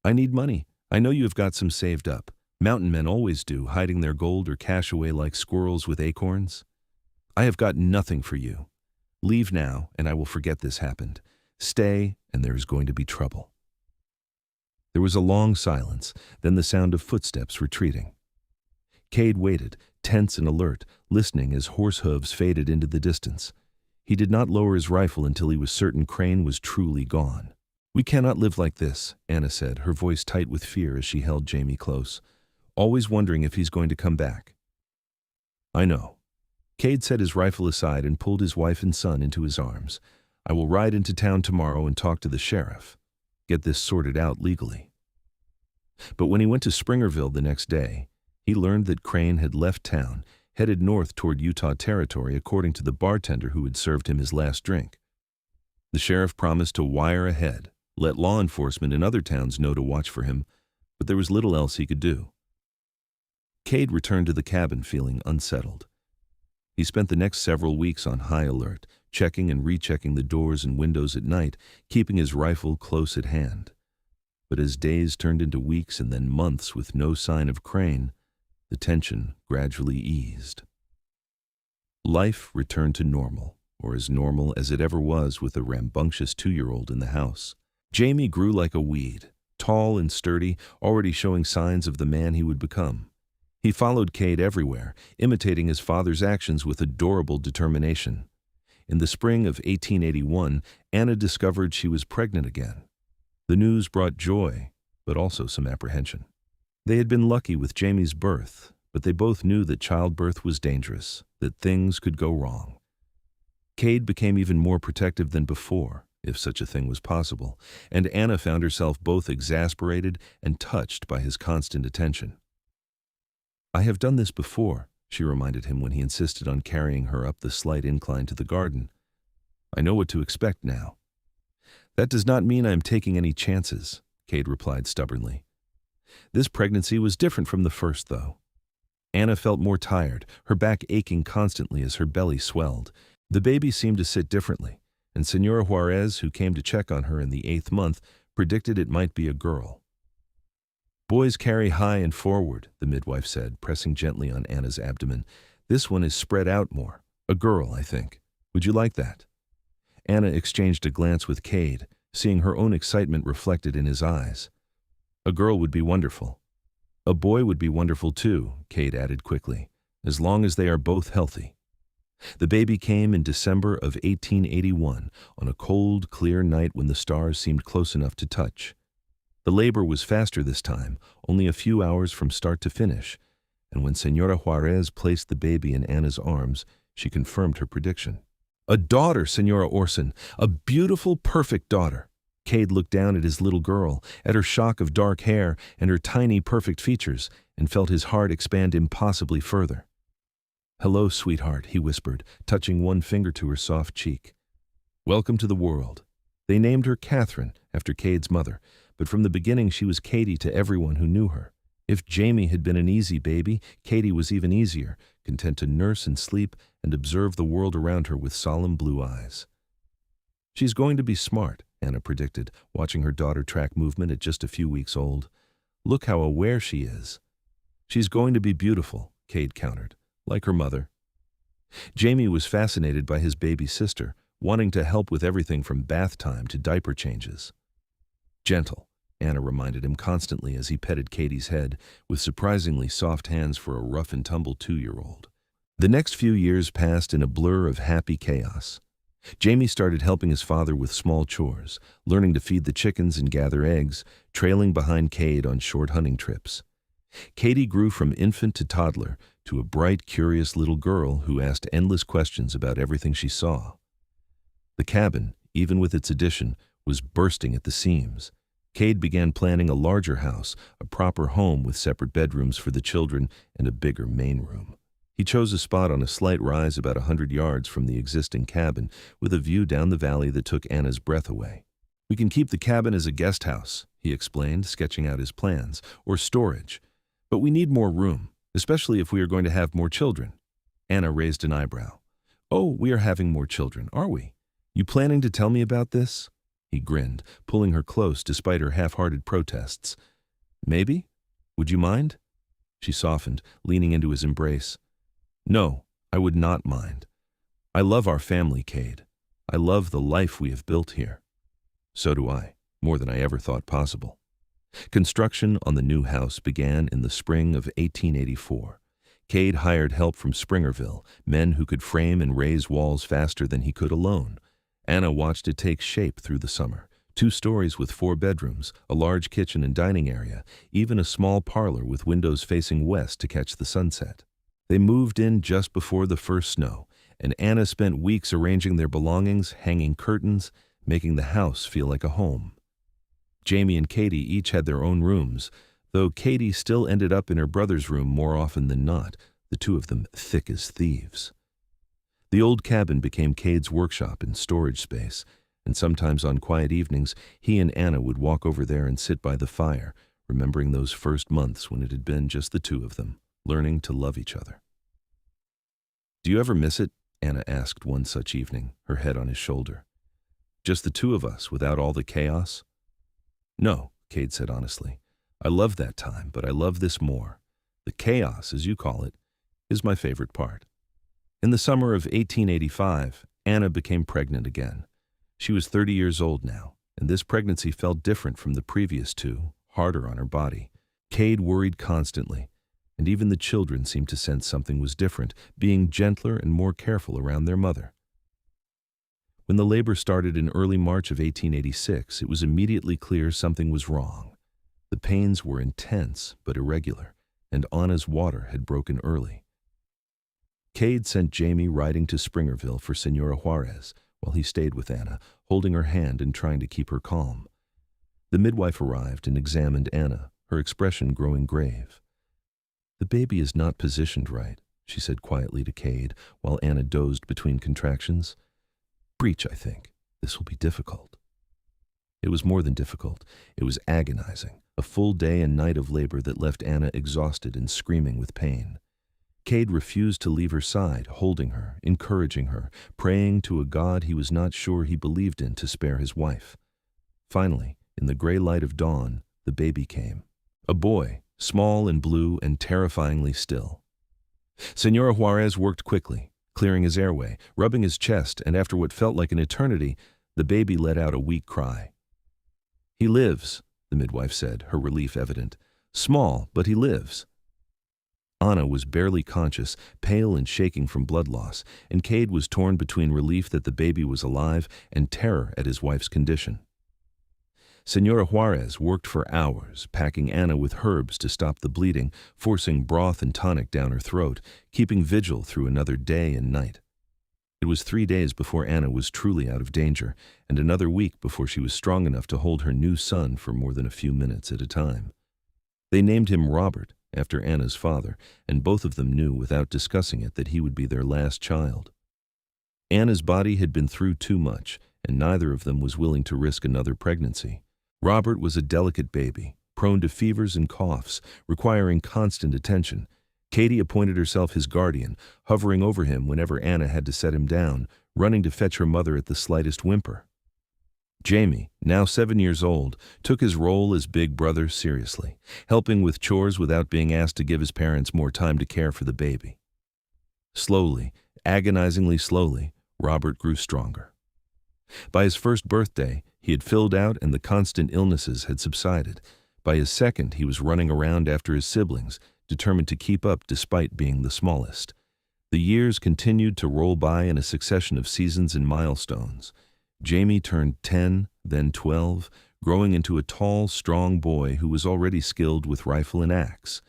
I need money. I know you have got some saved up. Mountain men always do, hiding their gold or cash away like squirrels with acorns. I have got nothing for you. Leave now, and I will forget this happened. Stay, and there is going to be trouble. There was a long silence, then the sound of footsteps retreating. Kade waited, tense and alert, listening as horse hooves faded into the distance. He did not lower his rifle until he was certain Crane was truly gone. We cannot live like this, Anna said, her voice tight with fear as she held Jamie close. Always wondering if he's going to come back. I know. Kade set his rifle aside and pulled his wife and son into his arms. I will ride into town tomorrow and talk to the sheriff. Get this sorted out legally. But when he went to Springerville the next day, he learned that Crane had left town, headed north toward Utah Territory according to the bartender who had served him his last drink. The sheriff promised to wire ahead, let law enforcement in other towns know to watch for him, but there was little else he could do. Kade returned to the cabin feeling unsettled. He spent the next several weeks on high alert, checking and rechecking the doors and windows at night, keeping his rifle close at hand. But as days turned into weeks and then months with no sign of Crane, the tension gradually eased. Life returned to normal, or as normal as it ever was with a rambunctious 2-year-old in the house. Jamie grew like a weed, tall and sturdy, already showing signs of the man he would become. He followed Kade everywhere, imitating his father's actions with adorable determination. In the spring of 1881, Anna discovered she was pregnant again. The news brought joy, but also some apprehension. They had been lucky with Jamie's birth, but they both knew that childbirth was dangerous, that things could go wrong. Kade became even more protective than before, if such a thing was possible, and Anna found herself both exasperated and touched by his constant attention. I have done this before, she reminded him when he insisted on carrying her up the slight incline to the garden. I know what to expect now. That does not mean I am taking any chances, Kade replied stubbornly. This pregnancy was different from the first, though. Anna felt more tired, her back aching constantly as her belly swelled. The baby seemed to sit differently. and Senora Juarez, who came to check on her in the 8th month, predicted it might be a girl. "Boys carry high and forward," the midwife said, pressing gently on Anna's abdomen. "This one is spread out more. A girl, I think. Would you like that?" Anna exchanged a glance with Kade, seeing her own excitement reflected in his eyes. "A girl would be wonderful." "A boy would be wonderful too," Kade added quickly, "as long as they are both healthy." The baby came in December of 1881, on a cold, clear night when the stars seemed close enough to touch. The labor was faster this time, only a few hours from start to finish, and when Senora Juarez placed the baby in Anna's arms, she confirmed her prediction. "A daughter, Senora Orson, a beautiful, perfect daughter." Kade looked down at his little girl, at her shock of dark hair and her tiny, perfect features, and felt his heart expand impossibly further. "Hello, sweetheart," he whispered, touching one finger to her soft cheek. "Welcome to the world." They named her Catherine, after Kade's mother, but from the beginning she was Katie to everyone who knew her. If Jamie had been an easy baby, Katie was even easier, content to nurse and sleep and observe the world around her with solemn blue eyes. "She's going to be smart," Anna predicted, watching her daughter track movement at just a few weeks old. "Look how aware she is." "She's going to be beautiful," Kade countered, "like her mother." Jamie was fascinated by his baby sister, wanting to help with everything from bath time to diaper changes. "Gentle," Anna reminded him constantly as he petted Katie's head, with surprisingly soft hands for a rough-and-tumble 2-year-old. The next few years passed in a blur of happy chaos. Jamie started helping his father with small chores, learning to feed the chickens and gather eggs, trailing behind Kade on short hunting trips. Katie grew from infant to toddler to a bright, curious little girl who asked endless questions about everything she saw. The cabin, even with its addition, was bursting at the seams. Kade began planning a larger house, a proper home with separate bedrooms for the children and a bigger main room. He chose a spot on a slight rise about 100 yards from the existing cabin, with a view down the valley that took Anna's breath away. "We can keep the cabin as a guest house," he explained, sketching out his plans, "or storage. But we need more room, especially if we are going to have more children." Anna raised an eyebrow. "Oh, we are having more children, are we? You planning to tell me about this?" He grinned, pulling her close despite her half-hearted protests. "Maybe? Would you mind?" She softened, leaning into his embrace. "No, I would not mind. I love our family, Kade. I love the life we have built here." "So do I, more than I ever thought possible." Construction on the new house began in the spring of 1884. Kade hired help from Springerville, men who could frame and raise walls faster than he could alone. Anna watched it take shape through the summer. 2 stories with 4 bedrooms, a large kitchen and dining area, even a small parlor with windows facing west to catch the sunset. They moved in just before the first snow, and Anna spent weeks arranging their belongings, hanging curtains, making the house feel like a home. Jamie and Katie each had their own rooms, though Katie still ended up in her brother's room more often than not, the two of them thick as thieves. The old cabin became Kade's workshop and storage space, and sometimes on quiet evenings, he and Anna would walk over there and sit by the fire, remembering those first months when it had been just the two of them, learning to love each other. "Do you ever miss it?" Anna asked one such evening, her head on his shoulder. "Just the two of us, without all the chaos?" "No," Kade said honestly. "I love that time, but I love this more. The chaos, as you call it, is my favorite part." In the summer of 1885, Anna became pregnant again. She was 30 years old now, and this pregnancy felt different from the previous 2, harder on her body. Kade worried constantly, and even the children seemed to sense something was different, being gentler and more careful around their mother. When the labor started in early March of 1886, it was immediately clear something was wrong. The pains were intense but irregular, and Anna's water had broken early. Kade sent Jamie riding to Springerville for Senora Juarez, while he stayed with Anna, holding her hand and trying to keep her calm. The midwife arrived and examined Anna, her expression growing grave. "The baby is not positioned right," she said quietly to Kade, while Anna dozed between contractions. "Breech, I think. This will be difficult." It was more than difficult. It was agonizing, a full day and night of labor that left Anna exhausted and screaming with pain. Kade refused to leave her side, holding her, encouraging her, praying to a God he was not sure he believed in to spare his wife. Finally, in the gray light of dawn, the baby came. A boy, small and blue and terrifyingly still. Senora Juarez worked quickly, clearing his airway, rubbing his chest, and after what felt like an eternity, the baby let out a weak cry. "He lives," the midwife said, her relief evident. "Small, but he lives." Anna was barely conscious, pale and shaking from blood loss, and Kade was torn between relief that the baby was alive and terror at his wife's condition. Senora Juarez worked for hours, packing Anna with herbs to stop the bleeding, forcing broth and tonic down her throat, keeping vigil through another day and night. It was 3 days before Anna was truly out of danger, and another week before she was strong enough to hold her new son for more than a few minutes at a time. They named him Robert, after Anna's father, and both of them knew without discussing it that he would be their last child. Anna's body had been through too much, and neither of them was willing to risk another pregnancy. Robert was a delicate baby, prone to fevers and coughs, requiring constant attention. Kade appointed herself his guardian, hovering over him whenever Anna had to set him down, running to fetch her mother at the slightest whimper. Jamie, now 7 years old, took his role as big brother seriously, helping with chores without being asked to give his parents more time to care for the baby. Slowly, agonizingly slowly, Robert grew stronger. By his first birthday, he had filled out and the constant illnesses had subsided. By his second, he was running around after his siblings, determined to keep up despite being the smallest. The years continued to roll by in a succession of seasons and milestones. Jamie turned 10, then 12, growing into a tall, strong boy who was already skilled with rifle and axe.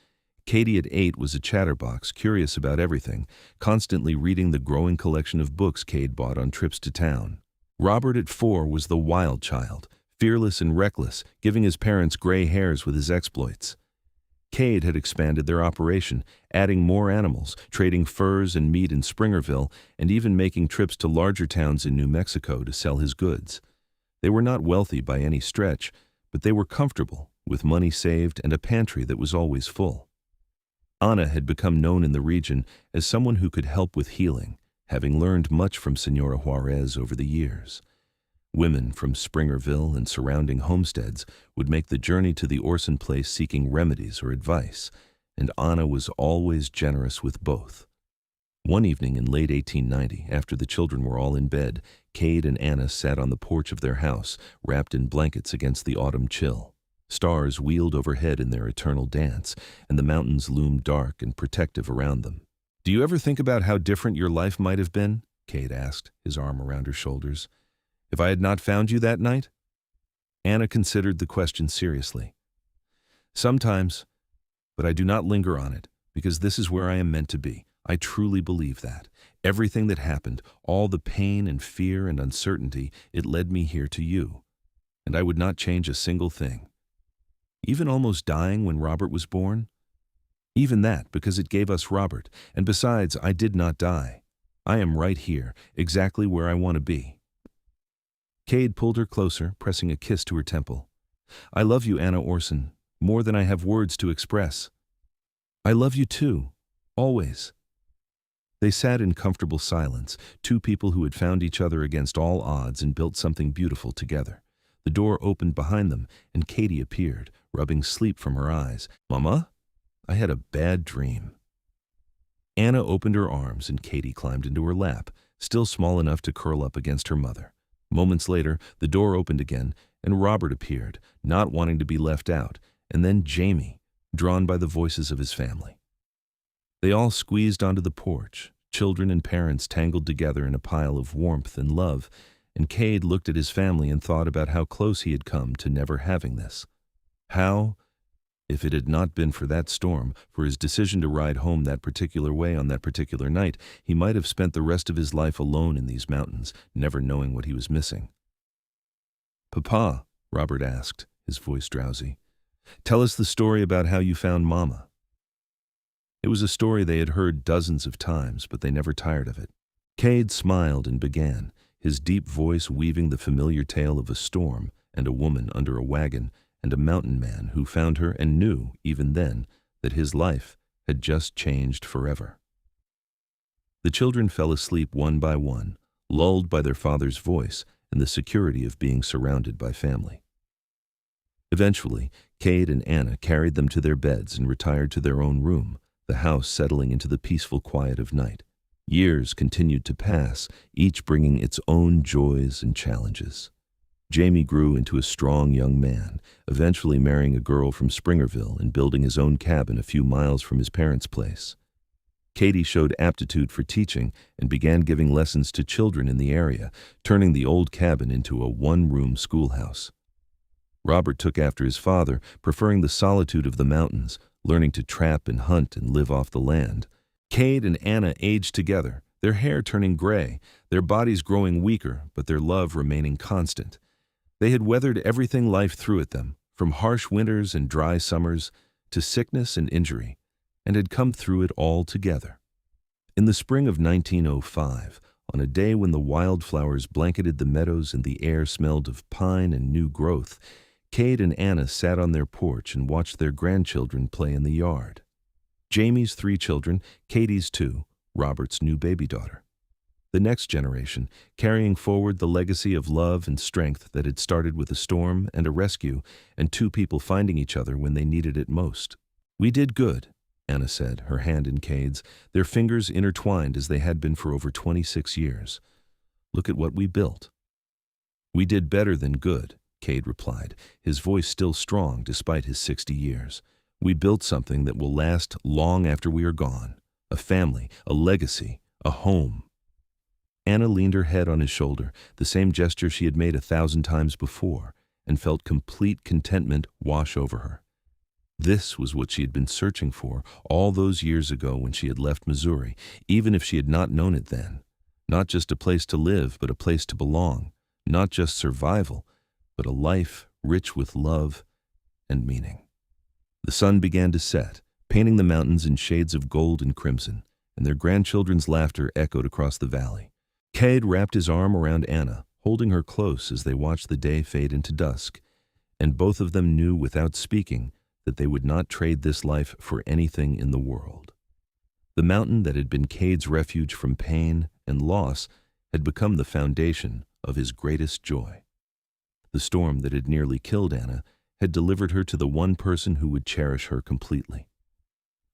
Kade at 8 was a chatterbox, curious about everything, constantly reading the growing collection of books Kade bought on trips to town. Robert at 4 was the wild child, fearless and reckless, giving his parents gray hairs with his exploits. Kade had expanded their operation, adding more animals, trading furs and meat in Springerville, and even making trips to larger towns in New Mexico to sell his goods. They were not wealthy by any stretch, but they were comfortable, with money saved and a pantry that was always full. Anna had become known in the region as someone who could help with healing, having learned much from Senora Juarez over the years. Women from Springerville and surrounding homesteads would make the journey to the Orson place seeking remedies or advice, and Anna was always generous with both. One evening in late 1890, after the children were all in bed, Kade and Anna sat on the porch of their house, wrapped in blankets against the autumn chill. Stars wheeled overhead in their eternal dance, and the mountains loomed dark and protective around them. "Do you ever think about how different your life might have been?" Kade asked, his arm around her shoulders. "If I had not found you that night?" Anna considered the question seriously. "Sometimes, but I do not linger on it, because this is where I am meant to be. I truly believe that. Everything that happened, all the pain and fear and uncertainty, it led me here to you. And I would not change a single thing. Even almost dying when Robert was born? Even that, because it gave us Robert, and besides, I did not die. I am right here, exactly where I want to be." Kade pulled her closer, pressing a kiss to her temple. "I love you, Anna Orson, more than I have words to express." "I love you too, always." They sat in comfortable silence, two people who had found each other against all odds and built something beautiful together. The door opened behind them, and Kade appeared, rubbing sleep from her eyes. "Mama? I had a bad dream." Anna opened her arms, and Kade climbed into her lap, still small enough to curl up against her mother. Moments later, the door opened again, and Robert appeared, not wanting to be left out, and then Jamie, drawn by the voices of his family. They all squeezed onto the porch, children and parents tangled together in a pile of warmth and love, and Kade looked at his family and thought about how close he had come to never having this. How, if it had not been for that storm, for his decision to ride home that particular way on that particular night, he might have spent the rest of his life alone in these mountains, never knowing what he was missing. "Papa," Robert asked, his voice drowsy, "tell us the story about how you found Mama." It was a story they had heard dozens of times, but they never tired of it. Kade smiled and began, his deep voice weaving the familiar tale of a storm and a woman under a wagon and a mountain man who found her and knew, even then, that his life had just changed forever. The children fell asleep one by one, lulled by their father's voice and the security of being surrounded by family. Eventually, Kade and Anna carried them to their beds and retired to their own room, the house settling into the peaceful quiet of night. Years continued to pass, each bringing its own joys and challenges. Jamie grew into a strong young man, eventually marrying a girl from Springerville and building his own cabin a few miles from his parents' place. Katie showed aptitude for teaching and began giving lessons to children in the area, turning the old cabin into a one-room schoolhouse. Robert took after his father, preferring the solitude of the mountains, learning to trap and hunt and live off the land. Kade and Anna aged together, their hair turning gray, their bodies growing weaker, but their love remaining constant. They had weathered everything life threw at them, from harsh winters and dry summers to sickness and injury, and had come through it all together. In the spring of 1905, on a day when the wildflowers blanketed the meadows and the air smelled of pine and new growth, Kade and Anna sat on their porch and watched their grandchildren play in the yard. Jamie's 3 children, Katie's 2, Robert's new baby daughter. The next generation, carrying forward the legacy of love and strength that had started with a storm and a rescue and 2 people finding each other when they needed it most. "We did good," Anna said, her hand in Kade's, their fingers intertwined as they had been for over 26 years. "Look at what we built." "We did better than good," Kade replied, his voice still strong despite his 60 years. "We built something that will last long after we are gone. A family, a legacy, a home." Anna leaned her head on his shoulder, the same gesture she had made 1,000 times before, and felt complete contentment wash over her. This was what she had been searching for all those years ago when she had left Missouri, even if she had not known it then. Not just a place to live, but a place to belong. Not just survival, but a life rich with love and meaning. The sun began to set, painting the mountains in shades of gold and crimson, and their grandchildren's laughter echoed across the valley. Kade wrapped his arm around Anna, holding her close as they watched the day fade into dusk, and both of them knew without speaking that they would not trade this life for anything in the world. The mountain that had been Kade's refuge from pain and loss had become the foundation of his greatest joy. The storm that had nearly killed Anna had delivered her to the one person who would cherish her completely.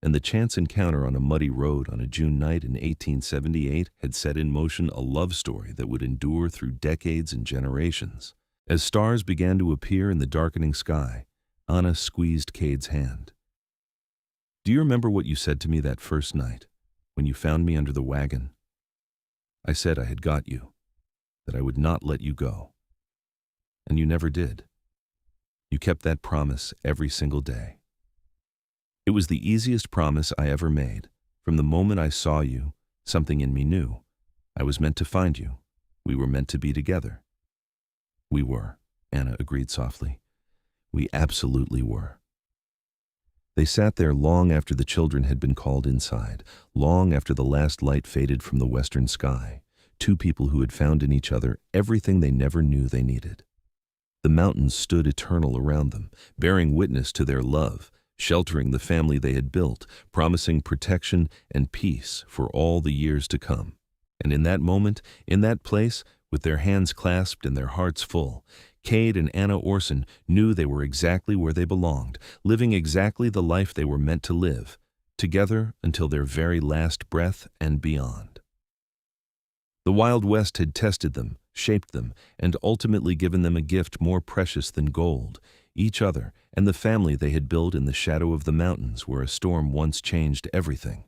And the chance encounter on a muddy road on a June night in 1878 had set in motion a love story that would endure through decades and generations. As stars began to appear in the darkening sky, Anna squeezed Kade's hand. "Do you remember what you said to me that first night, when you found me under the wagon? I said I had got you, that I would not let you go. And you never did. You kept that promise every single day. It was the easiest promise I ever made. From the moment I saw you, something in me knew. I was meant to find you. We were meant to be together." "We were," Anna agreed softly. "We absolutely were." They sat there long after the children had been called inside, long after the last light faded from the western sky, 2 people who had found in each other everything they never knew they needed. The mountains stood eternal around them, bearing witness to their love, sheltering the family they had built, promising protection and peace for all the years to come. And in that moment, in that place, with their hands clasped and their hearts full, Kade and Anna Orson knew they were exactly where they belonged, living exactly the life they were meant to live, together until their very last breath and beyond. The Wild West had tested them, shaped them, and ultimately given them a gift more precious than gold, each other and the family they had built in the shadow of the mountains where a storm once changed everything.